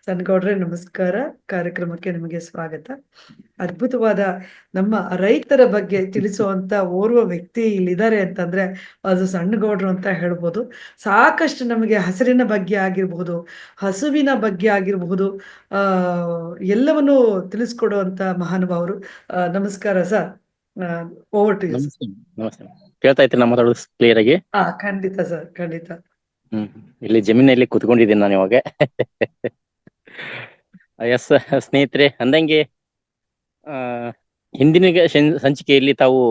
ಸನ್ಗೌಡ್ರೆ ನಮಸ್ಕಾರ. ಕಾರ್ಯಕ್ರಮಕ್ಕೆ ನಿಮಗೆ ಸ್ವಾಗತ. ಅದ್ಭುತವಾದ ನಮ್ಮ ರೈತರ ಬಗ್ಗೆ ತಿಳಿಸುವಂತ ಓರ್ವ ವ್ಯಕ್ತಿ ಇಲ್ಲಿದ್ದಾರೆ ಅಂತಂದ್ರೆ ಅದು ಸಣ್ಣಗೌಡ್ರು ಅಂತ ಹೇಳ್ಬೋದು. ಸಾಕಷ್ಟು ನಮಗೆ ಹಸಿರಿನ ಬಗ್ಗೆ ಆಗಿರ್ಬಹುದು, ಹಸುವಿನ ಬಗ್ಗೆ ಆಗಿರಬಹುದು, ಆ ಎಲ್ಲವನ್ನು ತಿಳಿಸ್ಕೊಡುವಂತ ಮಹಾನುಭಾವರು. ನಮಸ್ಕಾರ ಸರ್. Over to you. ನಮಸ್ತೆ. ನಮಸ್ತೆ. ಕೇಳ್ತಾ ಇತ್ತು ನಮ್ಮ ಮಾತಾಡೋದು ಕ್ಲಿಯರ್ ಆಗಿ? ಖಂಡಿತ ಸರ್, ಖಂಡಿತ. ಇಲ್ಲಿ ಜಮೀನಲ್ಲಿ ಕುತ್ಕೊಂಡಿದ್ದೀನಿ ನಾನು ಇವಾಗ. ಎಸ್ ಸ್ನೇಹಿತರೆ, ಅಂದಂಗೆ ಹಿಂದಿನ ಸಂಚಿಕೆಯಲ್ಲಿ ತಾವು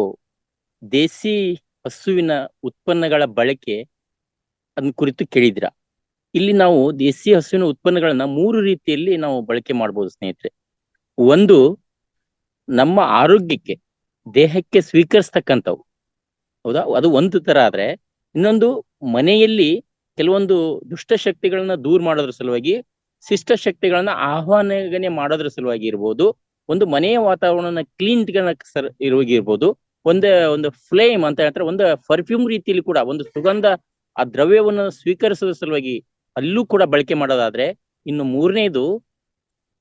ದೇಸಿ ಹಸುವಿನ ಉತ್ಪನ್ನಗಳ ಬಳಕೆ ಅದನ್ನ ಕುರಿತು ಕೇಳಿದ್ರ. ಇಲ್ಲಿ ನಾವು ದೇಸಿ ಹಸುವಿನ ಉತ್ಪನ್ನಗಳನ್ನ 3 ರೀತಿಯಲ್ಲಿ ನಾವು ಬಳಕೆ ಮಾಡ್ಬೋದು ಸ್ನೇಹಿತರೆ. ಒಂದು, ನಮ್ಮ ಆರೋಗ್ಯಕ್ಕೆ, ದೇಹಕ್ಕೆ ಸ್ವೀಕರಿಸ್ತಕ್ಕಂಥವು, ಹೌದಾ, ಅದು ಒಂದು ತರ ಆದ್ರೆ, ಇನ್ನೊಂದು ಮನೆಯಲ್ಲಿ ಕೆಲವೊಂದು ದುಷ್ಟ ಶಕ್ತಿಗಳನ್ನ ದೂರ ಮಾಡೋದ್ರ ಸಲುವಾಗಿ, ಶಿಷ್ಟ ಶಕ್ತಿಗಳನ್ನ ಆಹ್ವಾನ ಮಾಡೋದ್ರ ಸಲುವಾಗಿ ಇರ್ಬೋದು, ಒಂದು ಮನೆಯ ವಾತಾವರಣ ಕ್ಲೀನ್ ಇರ್ಬೋದು, ಒಂದು ಫ್ಲೇಮ್ ಅಂತ ಹೇಳ್ತಾರೆ, ಒಂದು ಪರ್ಫ್ಯೂಮ್ ರೀತಿಯಲ್ಲಿ ಕೂಡ ಒಂದು ಸುಗಂಧ ಆ ದ್ರವ್ಯವನ್ನು ಸ್ವೀಕರಿಸೋದ್ರ ಸಲುವಾಗಿ ಅಲ್ಲೂ ಕೂಡ ಬಳಕೆ ಮಾಡೋದಾದ್ರೆ, ಇನ್ನು 3ನೇದು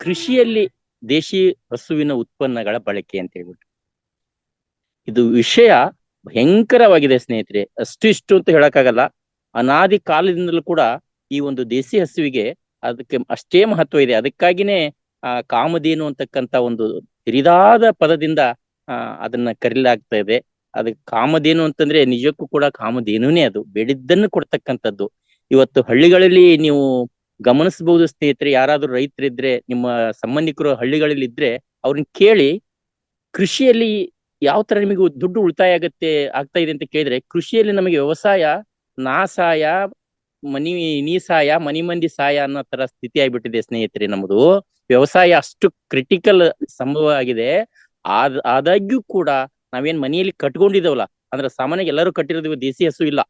ಕೃಷಿಯಲ್ಲಿ ದೇಶಿ ಹಸುವಿನ ಉತ್ಪನ್ನಗಳ ಬಳಕೆ ಅಂತ ಹೇಳ್ಬಿಟ್ಟು. ಇದು ವಿಷಯ ಭಯಂಕರವಾಗಿದೆ ಸ್ನೇಹಿತರೆ. ಇಷ್ಟು ಅಂತ ಹೇಳಕ್ಕಾಗಲ್ಲ. ಅನಾದಿ ಕಾಲದಿಂದಲೂ ಕೂಡ ಈ ಒಂದು ದೇಸಿ ಹಸುವಿಗೆ ಅದಕ್ಕೆ ಅಷ್ಟೇ ಮಹತ್ವ ಇದೆ. ಅದಕ್ಕಾಗಿನೇ ಕಾಮಧೇನು ಅಂತಕ್ಕಂತ ಒಂದು ಹಿರಿದಾದ ಪದದಿಂದ ಅದನ್ನ ಕರೀಲಾಗ್ತಾ ಇದೆ. ಅದಕ್ಕೆ ಕಾಮಧೇನು ಅಂತಂದ್ರೆ ನಿಜಕ್ಕೂ ಕೂಡ ಕಾಮಧೇನುನೇ, ಅದು ಬೇಡಿದ್ದನ್ನು ಕೊಡ್ತಕ್ಕಂಥದ್ದು. ಇವತ್ತು ಹಳ್ಳಿಗಳಲ್ಲಿ ನೀವು ಗಮನಿಸಬಹುದು ಸ್ನೇಹಿತರೆ, ಯಾರಾದ್ರೂ ರೈತರಿದ್ರೆ, ನಿಮ್ಮ ಸಂಬಂಧಿಕರು ಹಳ್ಳಿಗಳಲ್ಲಿ ಇದ್ರೆ ಅವ್ರನ್ನ ಕೇಳಿ, ಕೃಷಿಯಲ್ಲಿ ಯಾವ ತರ ನಿಮಗೆ ದುಡ್ಡು ಉಳಿತಾಯ ಆಗ್ತಾ ಇದೆ ಅಂತ ಕೇಳಿದ್ರೆ, ಕೃಷಿಯಲ್ಲಿ ನಮಗೆ ವ್ಯವಸಾಯ ನಾಸಾಯ, ನೀ ಸಾಯ, ಮನಿ ಮಂದಿ ಸಾಯ ಅನ್ನೋ ತರ ಸ್ಥಿತಿ ಆಗ್ಬಿಟ್ಟಿದೆ ಸ್ನೇಹಿತರೆ. ನಮ್ದು ವ್ಯವಸಾಯ ಅಷ್ಟು ಕ್ರಿಟಿಕಲ್ ಸಂಭವ ಆಗಿದೆ. ಆದಾಗ್ಯೂ ಕೂಡ ನಾವೇನ್ ಮನೆಯಲ್ಲಿ ಕಟ್ಕೊಂಡಿದ್ದೇವಲ್ಲ, ಅಂದ್ರೆ ಸಾಮಾನ್ಯ ಎಲ್ಲರೂ ಕಟ್ಟಿರೋದು ದೇಸಿ ಹಸು ಇಲ್ಲ,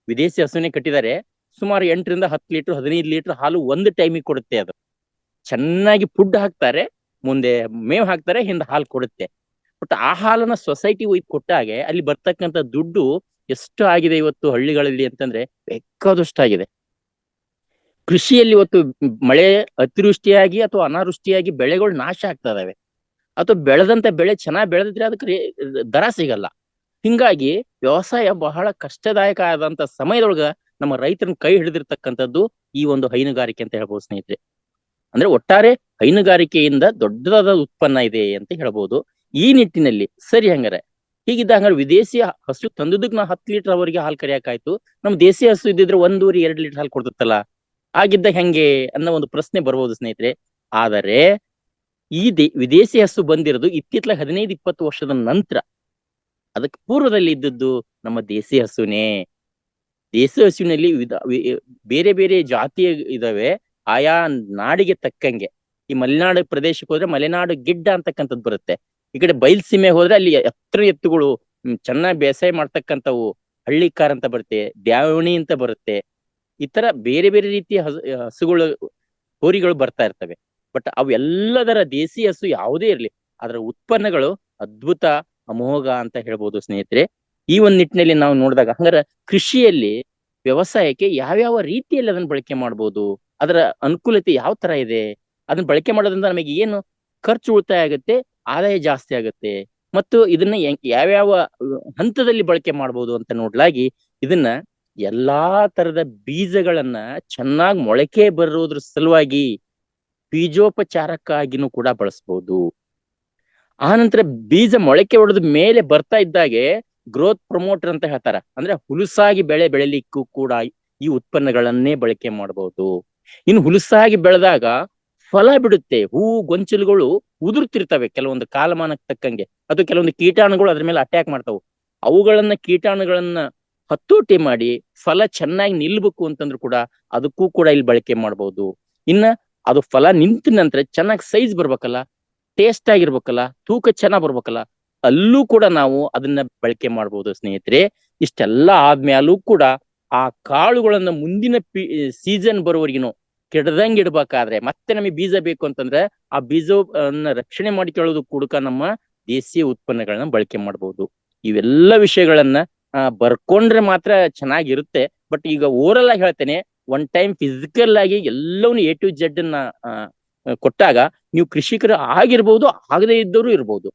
ವಿದೇಶಿ ಹಸುನೇ ಕಟ್ಟಿದ್ದಾರೆ. ಸುಮಾರು 8 ರಿಂದ 10 ಲೀಟರ್ 15 ಲೀಟರ್ ಹಾಲು ಒಂದು ಟೈಮಿಗೆ ಕೊಡುತ್ತೆ. ಅದು ಚೆನ್ನಾಗಿ ಫುಡ್ ಹಾಕ್ತಾರೆ, ಮುಂದೆ ಮೇವ್ ಹಾಕ್ತಾರೆ, ಹಿಂದೆ ಹಾಲು ಕೊಡುತ್ತೆ. ಬಟ್ ಆ ಹಾಲನ್ನ ಸೊಸೈಟಿ ಒಯ್ದು ಕೊಟ್ಟಾಗೆ ಅಲ್ಲಿ ಬರ್ತಕ್ಕಂಥ ದುಡ್ಡು ಎಷ್ಟು ಆಗಿದೆ ಇವತ್ತು ಹಳ್ಳಿಗಳಲ್ಲಿ ಅಂತಂದ್ರೆ ಬೇಕಾದಷ್ಟಾಗಿದೆ. ಕೃಷಿಯಲ್ಲಿ ಇವತ್ತು ಮಳೆ ಅತಿವೃಷ್ಟಿಯಾಗಿ ಅಥವಾ ಅನಾವೃಷ್ಟಿಯಾಗಿ ಬೆಳೆಗಳು ನಾಶ ಆಗ್ತಾ ಇದಾವೆ, ಅಥವಾ ಬೆಳೆದಂತ ಬೆಳೆ ಚೆನ್ನಾಗಿ ಬೆಳೆದಿದ್ರೆ ಅದಕ್ಕೆ ದರ ಸಿಗಲ್ಲ. ಹಿಂಗಾಗಿ ವ್ಯವಸಾಯ ಬಹಳ ಕಷ್ಟದಾಯಕ ಆದಂತ ಸಮಯದೊಳಗ ನಮ್ಮ ರೈತರನ್ನ ಕೈ ಹಿಡಿದಿರ್ತಕ್ಕಂಥದ್ದು ಈ ಒಂದು ಹೈನುಗಾರಿಕೆ ಅಂತ ಹೇಳ್ಬೋದು ಸ್ನೇಹಿತರೆ. ಅಂದ್ರೆ ಒಟ್ಟಾರೆ ಹೈನುಗಾರಿಕೆಯಿಂದ ದೊಡ್ಡದಾದ ಉತ್ಪನ್ನ ಇದೆ ಅಂತ ಹೇಳ್ಬೋದು. ಈ ನಿಟ್ಟಿನಲ್ಲಿ ಸರಿ, ಹಂಗಾರೆ ಹೀಗಿದ್ದ ಹಂಗಾರೆ ವಿದೇಶಿ ಹಸು ತಂದದಕ್ಕೆ ನಾವು 10 ಲೀಟರ್ ಅವರಿಗೆ ಹಾಲು ಕರಿಯಾಕಾಯ್ತು, ನಮ್ ದೇಸಿ ಹಸು ಇದ್ದಿದ್ರೆ 1.5-2 ಲೀಟರ್ ಹಾಲು ಕೊಡ್ತಲ್ಲ, ಆಗಿದ್ದ ಹೆಂಗೆ ಅನ್ನೋ ಒಂದು ಪ್ರಶ್ನೆ ಬರ್ಬೋದು ಸ್ನೇಹಿತರೆ. ಆದರೆ ಈ ವಿದೇಶಿ ಹಸು ಬಂದಿರೋದು ಇತ್ತಿತ್ತಲ 15-20 ವರ್ಷದ ನಂತರ. ಅದಕ್ಕೆ ಪೂರ್ವದಲ್ಲಿ ಇದ್ದದ್ದು ನಮ್ಮ ದೇಸಿ ಹಸುನೇ. ದೇಸಿ ಹಸುವಿನಲ್ಲಿ ಬೇರೆ ಬೇರೆ ಜಾತಿಯ ಇದಾವೆ, ಆಯಾ ನಾಡಿಗೆ ತಕ್ಕಂಗೆ. ಈ ಮಲೆನಾಡು ಪ್ರದೇಶಕ್ಕೆ ಹೋದ್ರೆ ಮಲೆನಾಡು ಗಿಡ್ಡ ಅಂತಕ್ಕಂಥದ್ದು ಬರುತ್ತೆ. ಈ ಕಡೆ ಬಯಲ್ಸೀಮೆ ಹೋದ್ರೆ ಅಲ್ಲಿ ಎತ್ತುಗಳು ಚೆನ್ನಾಗಿ ಬೇಸಾಯ ಮಾಡ್ತಕ್ಕಂಥವು ಹಳ್ಳಿಕಾರ್ ಅಂತ ಬರುತ್ತೆ, ದ್ಯಾವಣಿ ಅಂತ ಬರುತ್ತೆ. ಈ ತರ ಬೇರೆ ಬೇರೆ ರೀತಿಯ ಹಸುಗಳು, ಹೋರಿಗಳು ಬರ್ತಾ ಇರ್ತವೆ. ಬಟ್ ಅವೆಲ್ಲದರ ದೇಸಿ ಹಸು ಯಾವುದೇ ಇರ್ಲಿ, ಅದರ ಉತ್ಪನ್ನಗಳು ಅದ್ಭುತ, ಅಮೋಘ ಅಂತ ಹೇಳ್ಬೋದು ಸ್ನೇಹಿತರೆ. ಈ ಒಂದು ನಿಟ್ಟಿನಲ್ಲಿ ನಾವು ನೋಡಿದಾಗ, ಹಂಗಾರೆ ಕೃಷಿಯಲ್ಲಿ ವ್ಯವಸಾಯಕ್ಕೆ ಯಾವ್ಯಾವ ರೀತಿಯಲ್ಲಿ ಅದನ್ನ ಬಳಕೆ ಮಾಡ್ಬೋದು, ಅದರ ಅನುಕೂಲತೆ ಯಾವ ತರ ಇದೆ, ಅದನ್ನ ಬಳಕೆ ಮಾಡೋದ್ರಿಂದ ನಮಗೆ ಏನು ಖರ್ಚು ಉಳಿತಾಯ ಆಗುತ್ತೆ, ಆದಾಯ ಜಾಸ್ತಿ ಆಗುತ್ತೆ, ಮತ್ತು ಇದನ್ನ ಯಾವ್ಯಾವ ಹಂತದಲ್ಲಿ ಬಳಕೆ ಮಾಡ್ಬೋದು ಅಂತ ನೋಡ್ಲಾಗಿ, ಇದನ್ನ ಎಲ್ಲಾ ತರದ ಬೀಜಗಳನ್ನ ಚೆನ್ನಾಗಿ ಮೊಳಕೆ ಬರೋದ್ರ ಸಲುವಾಗಿ ಬೀಜೋಪಚಾರಕ್ಕಾಗಿನೂ ಕೂಡ ಬಳಸ್ಬೋದು. ಆ ನಂತರ ಬೀಜ ಮೊಳಕೆ ಹೊಡೆದ ಮೇಲೆ ಬರ್ತಾ ಇದ್ದಾಗೆ ಗ್ರೋತ್ ಪ್ರಮೋಟರ್ ಅಂತ ಹೇಳ್ತಾರ, ಅಂದ್ರೆ ಹುಲುಸಾಗಿ ಬೆಳೆ ಬೆಳಿಲಿಕ್ಕೂ ಕೂಡ ಈ ಉತ್ಪನ್ನಗಳನ್ನೇ ಬಳಕೆ ಮಾಡಬಹುದು. ಇನ್ನು ಹುಲುಸಾಗಿ ಬೆಳೆದಾಗ ಫಲ ಬಿಡುತ್ತೆ, ಹೂವು ಗೊಂಚಲುಗಳು ಉದುರ್ತಿರ್ತವೆ ಕೆಲವೊಂದು ಕಾಲಮಾನಕ್ಕೆ ತಕ್ಕಂಗೆ, ಅಥವಾ ಕೆಲವೊಂದು ಕೀಟಾಣುಗಳು ಅದ್ರ ಮೇಲೆ ಅಟ್ಯಾಕ್ ಮಾಡ್ತಾವು. ಕೀಟಾಣುಗಳನ್ನ ಹತೋಟಿ ಮಾಡಿ ಫಲ ಚೆನ್ನಾಗಿ ನಿಲ್ಬೇಕು ಅಂತಂದ್ರು ಕೂಡ ಅದಕ್ಕೂ ಕೂಡ ಇಲ್ಲಿ ಬಳಕೆ ಮಾಡಬಹುದು. ಇನ್ನ ಅದು ಫಲ ನಿಂತ ನಂತರ ಚೆನ್ನಾಗಿ ಸೈಜ್ ಬರ್ಬೇಕಲ್ಲ, ಟೇಸ್ಟ್ ಆಗಿರ್ಬೇಕಲ್ಲ, ತೂಕ ಚೆನ್ನಾಗ್ ಬರ್ಬೇಕಲ್ಲ, ಅಲ್ಲೂ ಕೂಡ ನಾವು ಅದನ್ನ ಬಳಕೆ ಮಾಡ್ಬೋದು ಸ್ನೇಹಿತರೆ. ಇಷ್ಟೆಲ್ಲ ಆದ್ಮೇಲೂ ಕೂಡ ಆ ಕಾಳುಗಳನ್ನ ಮುಂದಿನ ಸೀಸನ್ ಬರೋವರೆಗಿನೂ ಕೆಡದಂಗ್ ಇಡ್ಬೇಕಾದ್ರೆ, ಮತ್ತೆ ನಮಗೆ ಬೀಜ ಬೇಕು ಅಂತಂದ್ರೆ ಆ ಬೀಜವನ್ನ ರಕ್ಷಣೆ ಮಾಡಿಕೊಳ್ಳೋದು ಕೂಡ ನಮ್ಮ ದೇಶೀಯ ಉತ್ಪನ್ನಗಳನ್ನ ಬಳಕೆ ಮಾಡಬಹುದು. ಇವೆಲ್ಲ ವಿಷಯಗಳನ್ನ ಬರ್ಕೊಂಡ್ರೆ ಮಾತ್ರ ಚೆನ್ನಾಗಿರುತ್ತೆ. ಬಟ್ ಈಗ ಓರಲ್ ಆಗಿ ಹೇಳ್ತೇನೆ, ಒನ್ ಟೈಮ್ ಫಿಸಿಕಲ್ ಆಗಿ ಎಲ್ಲವನ್ನೂ A to Z ಕೊಟ್ಟಾಗ ನೀವು ಕೃಷಿಕರು ಆಗಿರ್ಬೋದು, ಆಗದೇ ಇದ್ದವರು ಇರ್ಬೋದು.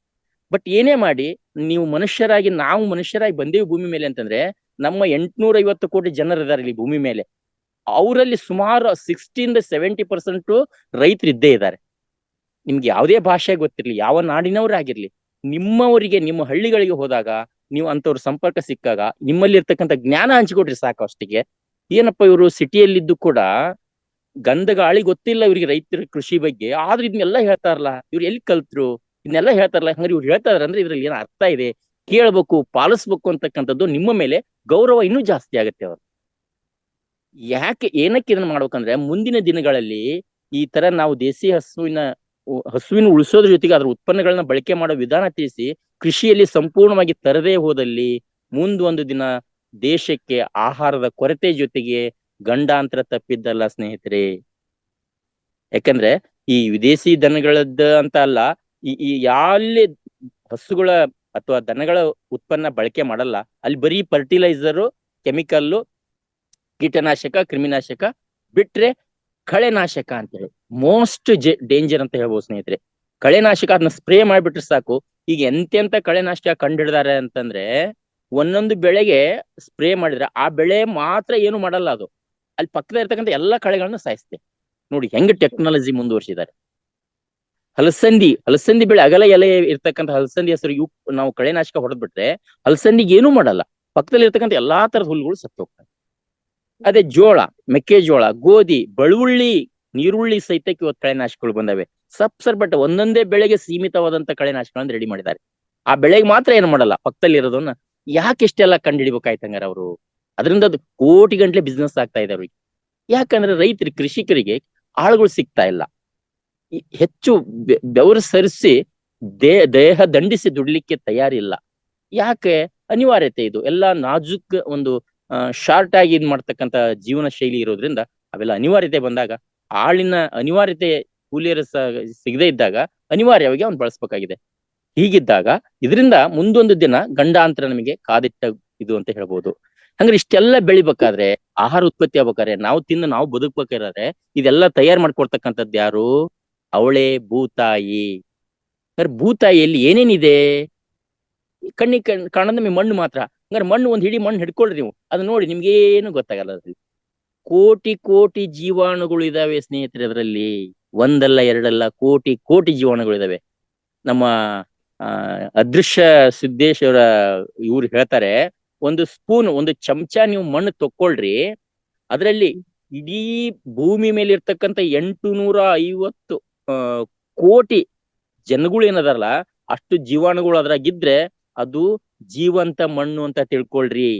ಬಟ್ ಏನೇ ಮಾಡಿ ನೀವು ನಾವು ಮನುಷ್ಯರಾಗಿ ಬಂದೇವಿ ಭೂಮಿ ಮೇಲೆ ಅಂತಂದ್ರೆ, ನಮ್ಮ 850 ಕೋಟಿ ಜನರಿದ್ದಾರೆ ಇಲ್ಲಿ ಭೂಮಿ ಮೇಲೆ. ಅವರಲ್ಲಿ ಸುಮಾರು 60-70% ರೈತರು ಇದ್ದೇ ಇದ್ದಾರೆ. ನಿಮ್ಗೆ ಯಾವುದೇ ಭಾಷೆ ಗೊತ್ತಿರ್ಲಿ, ಯಾವ ನಾಡಿನವರಾಗಿರ್ಲಿ, ನಿಮ್ಮವರಿಗೆ ನಿಮ್ಮ ಹಳ್ಳಿಗಳಿಗೆ ಹೋದಾಗ ನೀವು ಅಂತವ್ರ ಸಂಪರ್ಕ ಸಿಕ್ಕಾಗ ನಿಮ್ಮಲ್ಲಿ ಇರ್ತಕ್ಕಂಥ ಜ್ಞಾನ ಹಂಚಿಕೊಟ್ರಿ ಸಾಕು ಅಷ್ಟಿಗೆ. ಏನಪ್ಪ ಇವರು ಸಿಟಿಯಲ್ಲಿದ್ದು ಕೂಡ ಗಂಧ ಗಾಳಿ ಗೊತ್ತಿಲ್ಲ ಇವ್ರಿಗೆ ರೈತರ ಕೃಷಿ ಬಗ್ಗೆ, ಆದ್ರೂ ಇದನ್ನೆಲ್ಲ ಹೇಳ್ತಾರಲ್ಲ, ಇವ್ರು ಎಲ್ಲಿ ಕಲ್ತ್ರು, ಇದನ್ನೆಲ್ಲ ಹೇಳ್ತಾರಲ್ಲ, ಹಂಗಾರೆ ಇವ್ರು ಹೇಳ್ತಾ ಇದಾರೆ ಅಂದ್ರೆ ಇದ್ರಲ್ಲಿ ಏನ್ ಅರ್ಥ ಇದೆ, ಕೇಳ್ಬೇಕು, ಪಾಲಿಸ್ಬೇಕು ಅಂತಕ್ಕಂಥದ್ದು ನಿಮ್ಮ ಮೇಲೆ ಗೌರವ ಇನ್ನೂ ಜಾಸ್ತಿ ಆಗುತ್ತೆ. ಅವರು ಏನಕ್ಕೆ ಇದನ್ನ ಮಾಡ್ಬೇಕಂದ್ರೆ, ಮುಂದಿನ ದಿನಗಳಲ್ಲಿ ಈ ತರ ನಾವು ದೇಸಿ ಹಸುವಿನ ಉಳಿಸೋದ್ರ ಜೊತೆಗೆ ಅದ್ರ ಉತ್ಪನ್ನಗಳನ್ನ ಬಳಕೆ ಮಾಡೋ ವಿಧಾನ ತಿಳಿಸಿ ಕೃಷಿಯಲ್ಲಿ ಸಂಪೂರ್ಣವಾಗಿ ತರದೇ ಹೋದಲ್ಲಿ ಮುಂದೊಂದು ದಿನ ದೇಶಕ್ಕೆ ಆಹಾರದ ಕೊರತೆ ಜೊತೆಗೆ ಗಂಡಾಂತರ ತಪ್ಪಿದ್ದಲ್ಲ ಸ್ನೇಹಿತರೆ. ಯಾಕಂದ್ರೆ ಈ ವಿದೇಶಿ ದನಗಳದ್ದು ಅಂತ ಅಲ್ಲ, ಈ ಯಾಲ್ಲಿ ಹಸುಗಳ ಅಥವಾ ದನಗಳ ಉತ್ಪನ್ನ ಬಳಕೆ ಮಾಡಲ್ಲ ಅಲ್ಲಿ ಬರೀ ಫರ್ಟಿಲೈಸರು, ಕೆಮಿಕಲ್ಲು, ಕೀಟನಾಶಕ, ಕ್ರಿಮಿನಾಶಕ ಬಿಟ್ರೆ ಕಳೆನಾಶಕ ಅಂತೇಳಿ ಮೋಸ್ಟ್ ಡೇಂಜರ್ ಅಂತ ಹೇಳ್ಬೋದು ಸ್ನೇಹಿತರೆ. ಕಳೆನಾಶಕ ಅದನ್ನ ಸ್ಪ್ರೇ ಮಾಡಿಬಿಟ್ರೆ ಸಾಕು. ಈಗ ಎಂತೆಂತ ಕಳೆನಾಶಕ ಕಂಡಿಡ್ದಾರೆ ಅಂತಂದ್ರೆ, ಒಂದೊಂದು ಬೆಳೆಗೆ ಸ್ಪ್ರೇ ಮಾಡಿದ್ರೆ ಆ ಬೆಳೆ ಮಾತ್ರ ಏನು ಮಾಡಲ್ಲ, ಅದು ಅಲ್ಲಿ ಪಕ್ಕದ ಇರ್ತಕ್ಕಂಥ ಎಲ್ಲಾ ಕಳೆಗಳನ್ನ ಸಾಯಿಸ್ತೆ. ನೋಡಿ ಹೆಂಗ್ ಟೆಕ್ನಾಲಜಿ ಮುಂದುವರಿಸಿದ್ದಾರೆ. ಹಲಸಂದಿ ಬೆಳೆ, ಅಗಲ ಎಲೆ ಇರ್ತಕ್ಕಂಥ ಹಲಸಂದಿ ಹೆಸರು ನಾವು ಕಳೆನಾಶಕ ಹೊಡೆದ್ಬಿಟ್ರೆ ಹಲಸಂದಿಗೆ ಏನೂ ಮಾಡಲ್ಲ, ಪಕ್ಕದಲ್ಲಿ ಇರ್ತಕ್ಕಂಥ ಎಲ್ಲಾ ತರದ ಹುಲ್ಲುಗಳು ಸತ್ತು ಹೋಗ್ತವೆ. ಅದೇ ಜೋಳ, ಮೆಕ್ಕೆಜೋಳ, ಗೋಧಿ, ಬಳುವಳ್ಳಿ, ನೀರುಳ್ಳಿ ಸಹಿತಕ್ಕೆ ಇವತ್ತು ಕಳೆನಾಶಕಗಳು ಬಂದವೆ. ಬಟ್ ಒಂದೊಂದೇ ಬೆಳೆಗೆ ಸೀಮಿತವಾದಂತ ಕಳೆನಾಶಕಗಳನ್ನ ರೆಡಿ ಮಾಡಿದ್ದಾರೆ. ಆ ಬೆಳೆಗೆ ಮಾತ್ರ ಏನು ಮಾಡಲ್ಲ, ಪಕ್ಕದಲ್ಲಿ ಇರೋದನ್ನ. ಯಾಕೆ ಇಷ್ಟೆಲ್ಲ ಕಂಡು ಹಿಡಿಬೇಕಾಯ್ತಂಗಾರ ಅವರು? ಅದರಿಂದ ಅದು ಕೋಟಿ ಗಂಟ್ಲೆ ಬಿಸ್ನೆಸ್ ಆಗ್ತಾ ಇದೆ ಅವ್ರಿಗೆ. ಯಾಕಂದ್ರೆ ಕೃಷಿಕರಿಗೆ ಆಳುಗಳು ಸಿಗ್ತಾ ಇಲ್ಲ. ಹೆಚ್ಚು ಬೆವರು ಸರಿಸಿ ದೇಹ ದಂಡಿಸಿ ದುಡ್ಲಿಕ್ಕೆ ತಯಾರಿಲ್ಲ. ಯಾಕೆ? ಅನಿವಾರ್ಯತೆ. ಇದು ಎಲ್ಲ ನಾಜುಕ್ ಒಂದು ಶಾರ್ಟ್ ಆಗಿ ಇದ್ ಮಾಡ್ತಕ್ಕಂಥ ಜೀವನ ಶೈಲಿ ಇರೋದ್ರಿಂದ ಅವೆಲ್ಲ ಅನಿವಾರ್ಯತೆ ಬಂದಾಗ, ಆಳಿನ ಅನಿವಾರ್ಯತೆ ಕೂಲಿಯರು ಸಿಗದೆ ಇದ್ದಾಗ ಅನಿವಾರ್ಯವಾಗಿ ಅವ್ನು ಬಳಸ್ಬೇಕಾಗಿದೆ. ಹೀಗಿದ್ದಾಗ ಇದರಿಂದ ಮುಂದೊಂದು ದಿನ ಗಂಡಾಂತರ ನಮಗೆ ಕಾದಿಟ್ಟ ಇದು ಅಂತ ಹೇಳ್ಬೋದು. ಹಂಗ್ರೆ ಇಷ್ಟೆಲ್ಲ ಬೆಳಿಬೇಕಾದ್ರೆ, ಆಹಾರ ಉತ್ಪತ್ತಿ ಆಗ್ಬೇಕಾದ್ರೆ, ನಾವು ತಿಂದು ನಾವು ಬದುಕ್ಬೇಕಾದ್ರೆ ಇದೆಲ್ಲ ತಯಾರು ಮಾಡ್ಕೊಡ್ತಕ್ಕಂಥದ್ದು ಯಾರು? ಅವಳೇ ಭೂತಾಯಿ. ಭೂತಾಯಿಯಲ್ಲಿ ಏನೇನಿದೆ? ಕಣ್ಣಿಗೆ ಕಾಣೋದು ನಮಗೆ ಮಣ್ಣು ಮಾತ್ರ. ಹಂಗಾರೆ ಮಣ್ಣು ಒಂದ್ ಹಿಡಿ ಮಣ್ಣು ಹಿಡ್ಕೊಳ್ರಿ ನೀವು, ಅದು ನೋಡಿ ನಿಮ್ಗೆ ಏನು ಗೊತ್ತಾಗಲ್ಲ. ಅದ್ರಲ್ಲಿ ಕೋಟಿ ಕೋಟಿ ಜೀವಾಣುಗಳು ಇದಾವೆ ಸ್ನೇಹಿತರೆ. ಅದರಲ್ಲಿ ಒಂದಲ್ಲ ಎರಡಲ್ಲ ಕೋಟಿ ಜೀವಾಣುಗಳು ಇದಾವೆ. ನಮ್ಮ ಅದೃಶ್ಯ ಸಿದ್ದೇಶ್ವರ ಇವ್ರು ಹೇಳ್ತಾರೆ, ಒಂದು ಸ್ಪೂನ್, ಒಂದು ಚಮಚ ನೀವು ಮಣ್ಣು ತಕ್ಕೊಳ್ರಿ, ಅದರಲ್ಲಿ ಇಡೀ ಭೂಮಿ ಮೇಲೆ ಇರ್ತಕ್ಕಂಥ 850 ಕೋಟಿ ಜನಗಳು ಏನದಾರಲ್ಲ, ಅಷ್ಟು ಜೀವಾಣುಗಳು ಅದ್ರಾಗಿದ್ರೆ ಅದು ಜೀವಂತ ಮಣ್ಣು ಅಂತ ತಿಳ್ಕೊಳ್ರಿ.